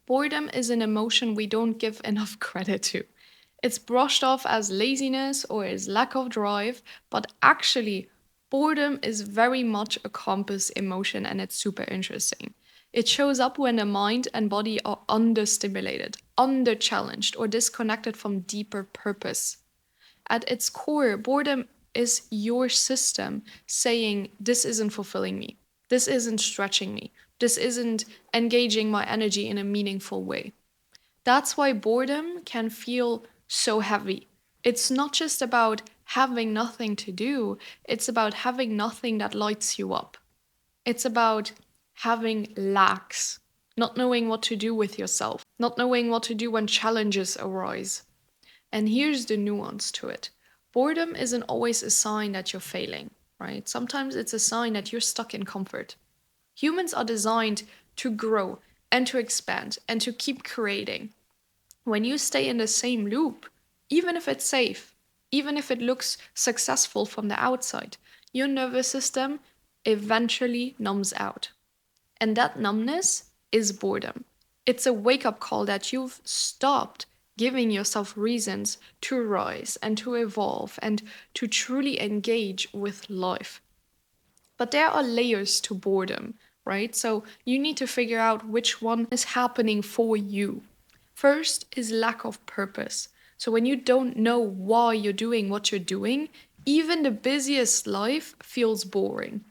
Boredom is an emotion we don't give enough credit to. It's brushed off as laziness or as lack of drive, but actually, boredom is very much a compass emotion and it's super interesting. It shows up when the mind and body are understimulated, under-challenged, or disconnected from deeper purpose. At its core, boredom is your system saying, this isn't fulfilling me, this isn't stretching me, this isn't engaging my energy in a meaningful way. That's why boredom can feel so heavy. It's not just about having nothing to do, it's about having nothing that lights you up. It's about having lacks, not knowing what to do with yourself, not knowing what to do when challenges arise. And here's the nuance to it. Boredom isn't always a sign that you're failing, right? Sometimes it's a sign that you're stuck in comfort. Humans are designed to grow and to expand and to keep creating. When you stay in the same loop, even if it's safe, even if it looks successful from the outside, your nervous system eventually numbs out. And that numbness is boredom. It's a wake up call that you've stopped giving yourself reasons to rise and to evolve and to truly engage with life. But there are layers to boredom, right? So you need to figure out which one is happening for you. First is lack of purpose. So when you don't know why you're doing what you're doing, even the busiest life feels boring.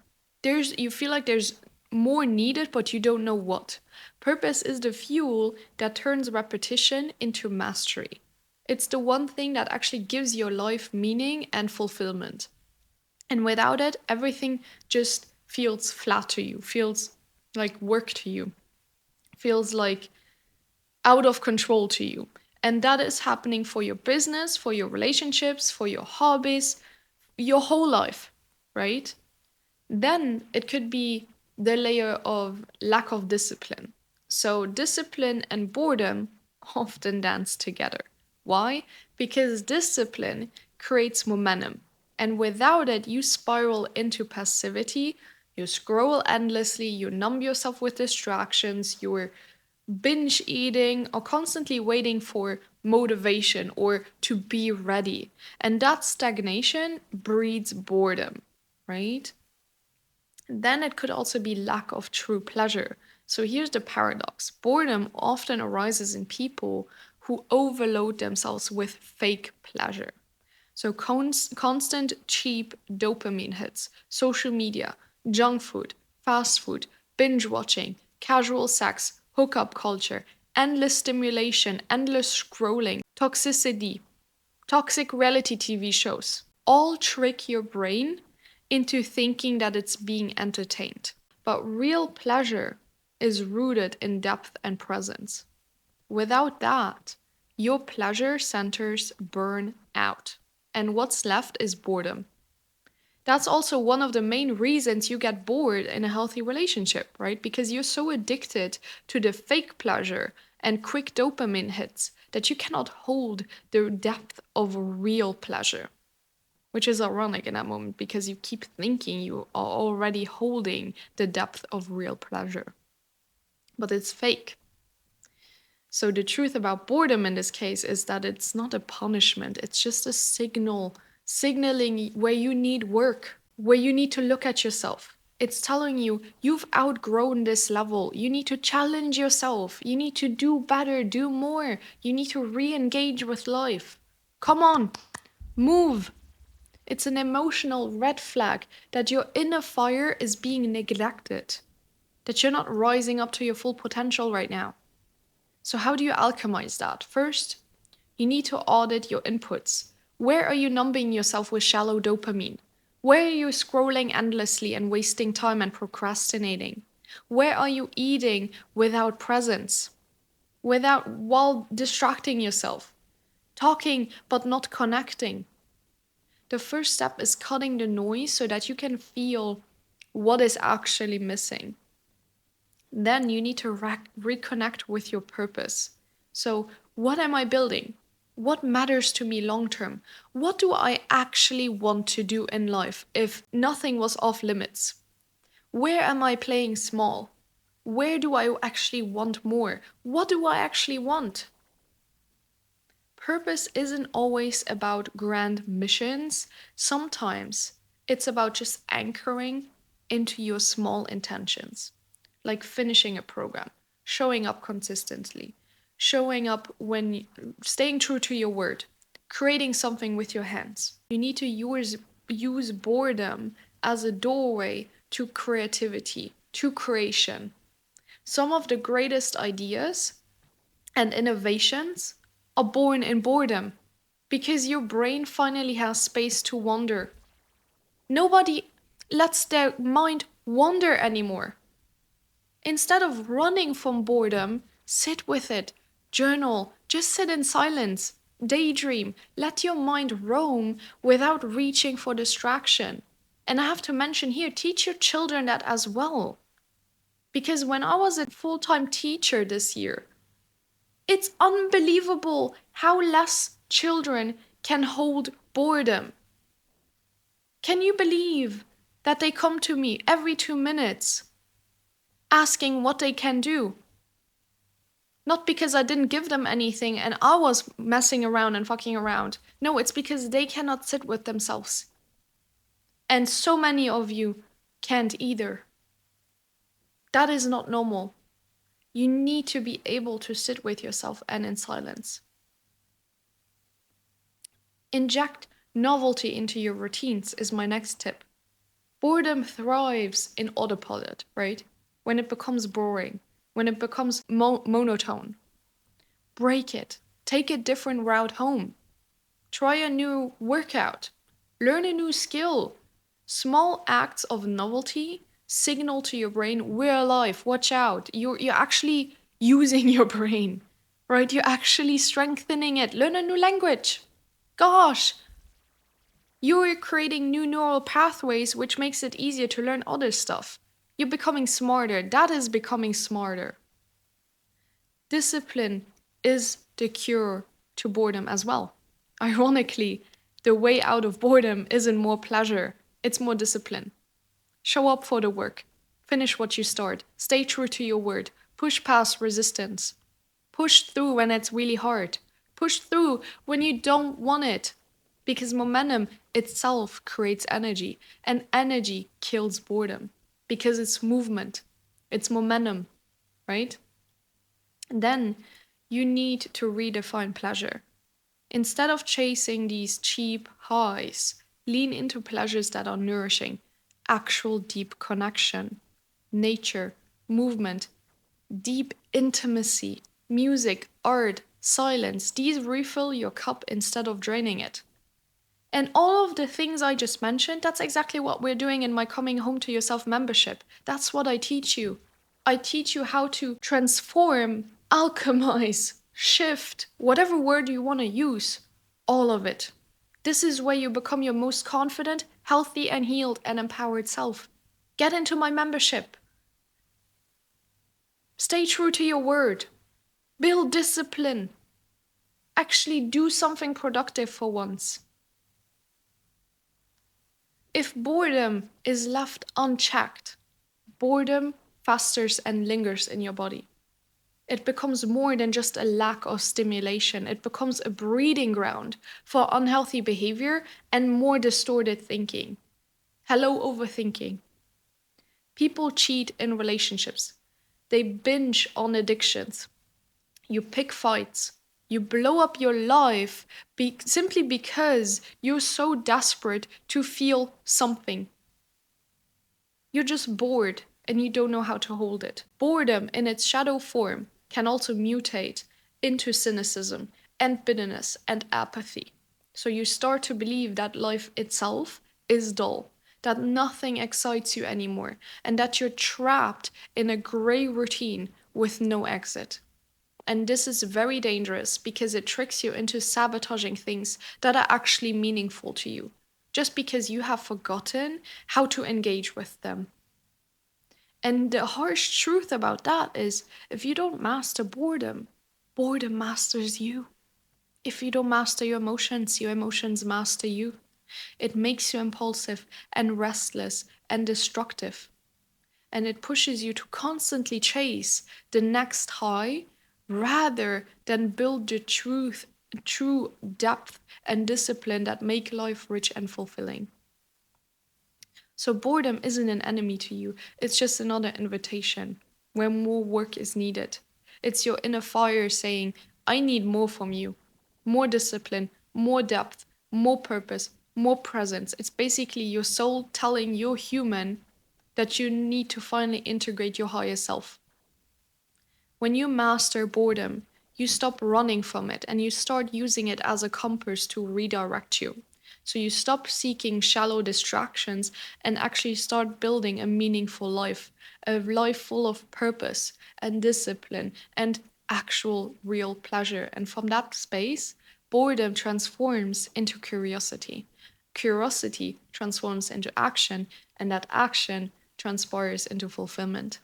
You feel like there's more needed, but you don't know what. Purpose is the fuel that turns repetition into mastery. It's the one thing that actually gives your life meaning and fulfillment. And without it, everything just feels flat to you, feels like work to you, feels like out of control to you. And that is happening for your business, for your relationships, for your hobbies, your whole life, right? Then it could be the layer of lack of discipline. So, discipline and boredom often dance together. Why? Because discipline creates momentum. And without it, you spiral into passivity. You scroll endlessly, you numb yourself with distractions, you're binge eating, or constantly waiting for motivation or to be ready. And that stagnation breeds boredom, right? Then it could also be lack of true pleasure. So here's the paradox: boredom often arises in people who overload themselves with fake pleasure. So constant cheap dopamine hits, social media, junk food, fast food, binge watching, casual sex, hookup culture, endless stimulation, endless scrolling, toxicity, toxic reality TV shows all trick your brain into thinking that it's being entertained. But real pleasure is rooted in depth and presence. Without that, your pleasure centers burn out. And what's left is boredom. That's also one of the main reasons you get bored in a healthy relationship, right? Because you're so addicted to the fake pleasure and quick dopamine hits that you cannot hold the depth of real pleasure. Which is ironic in that moment because you keep thinking you are already holding the depth of real pleasure. But it's fake. So the truth about boredom in this case is that it's not a punishment, it's just a signaling where you need work, where you need to look at yourself. It's telling you you've outgrown this level. You need to challenge yourself. You need to do better, do more. You need to re-engage with life. Come on, move. It's an emotional red flag that your inner fire is being neglected, that you're not rising up to your full potential right now. So, how do you alchemize that? First, you need to audit your inputs. Where are you numbing yourself with shallow dopamine? Where are you scrolling endlessly and wasting time and procrastinating? Where are you eating without presence? While distracting yourself? Talking but not connecting? The first step is cutting the noise so that you can feel what is actually missing. Then you need to reconnect with your purpose. So, what am I building? What matters to me long term? What do I actually want to do in life if nothing was off limits? Where am I playing small? Where do I actually want more? What do I actually want? Purpose isn't always about grand missions. Sometimes it's about just anchoring into your small intentions, like finishing a program, showing up consistently, showing up when staying true to your word, creating something with your hands. You need to use boredom as a doorway to creativity, to creation. Some of the greatest ideas and innovations are born in boredom because your brain finally has space to wander. Nobody lets their mind wander anymore. Instead of running from boredom, sit with it, journal, just sit in silence, daydream, let your mind roam without reaching for distraction. And I have to mention here, teach your children that as well. Because when I was a full time teacher this year, it's unbelievable how less children can hold boredom. Can you believe that they come to me every 2 minutes asking what they can do? Not because I didn't give them anything and I was messing around and fucking around. No, it's because they cannot sit with themselves. And so many of you can't either. That is not normal. You need to be able to sit with yourself and in silence. Inject novelty into your routines is my next tip. Boredom thrives in autopilot, right? When it becomes boring, when it becomes monotone. Break it. Take a different route home. Try a new workout. Learn a new skill. Small acts of novelty signal to your brain, we're alive, watch out. You're actually using your brain, right? You're actually strengthening it. Learn a new language. Gosh, you're creating new neural pathways, which makes it easier to learn other stuff. You're becoming smarter. That is becoming smarter. Discipline is the cure to boredom as well. Ironically, the way out of boredom isn't more pleasure, it's more discipline. Show up for the work. Finish what you start. Stay true to your word. Push past resistance. Push through when it's really hard. Push through when you don't want it. Because momentum itself creates energy, and energy kills boredom. Because it's movement, it's momentum, right? And then you need to redefine pleasure. Instead of chasing these cheap highs, lean into pleasures that are nourishing, actual deep connection, nature, movement, deep intimacy, music, art, silence. These refill your cup instead of draining it. And all of the things I just mentioned, that's exactly what we're doing in my Coming Home to Yourself membership. That's what I teach you. I teach you how to transform, alchemize, shift, whatever word you want to use, all of it. This is where you become your most confident, healthy, and healed and empowered self. Get into my membership. Stay true to your word. Build discipline. Actually do something productive for once. If boredom is left unchecked, boredom festers and lingers in your body. It becomes more than just a lack of stimulation. It becomes a breeding ground for unhealthy behavior and more distorted thinking. Hello, overthinking. People cheat in relationships. They binge on addictions. You pick fights. You blow up your life simply because you're so desperate to feel something. You're just bored and you don't know how to hold it. Boredom in its shadow form can also mutate into cynicism and bitterness and apathy. So you start to believe that life itself is dull, that nothing excites you anymore, and that you're trapped in a gray routine with no exit. And this is very dangerous because it tricks you into sabotaging things that are actually meaningful to you, just because you have forgotten how to engage with them. And the harsh truth about that is if you don't master boredom, boredom masters you. If you don't master your emotions master you. It makes you impulsive and restless and destructive. and it pushes you to constantly chase the next high rather than build the true depth and discipline that make life rich and fulfilling. So boredom isn't an enemy to you, it's just another invitation where more work is needed. It's your inner fire saying, I need more from you, more discipline, more depth, more purpose, more presence. It's basically your soul telling your human that you need to finally integrate your higher self. When you master boredom, you stop running from it and you start using it as a compass to redirect you. So you stop seeking shallow distractions and actually start building a meaningful life, a life full of purpose and discipline and actual real pleasure. And from that space, boredom transforms into curiosity. Curiosity transforms into action, and that action transpires into fulfillment.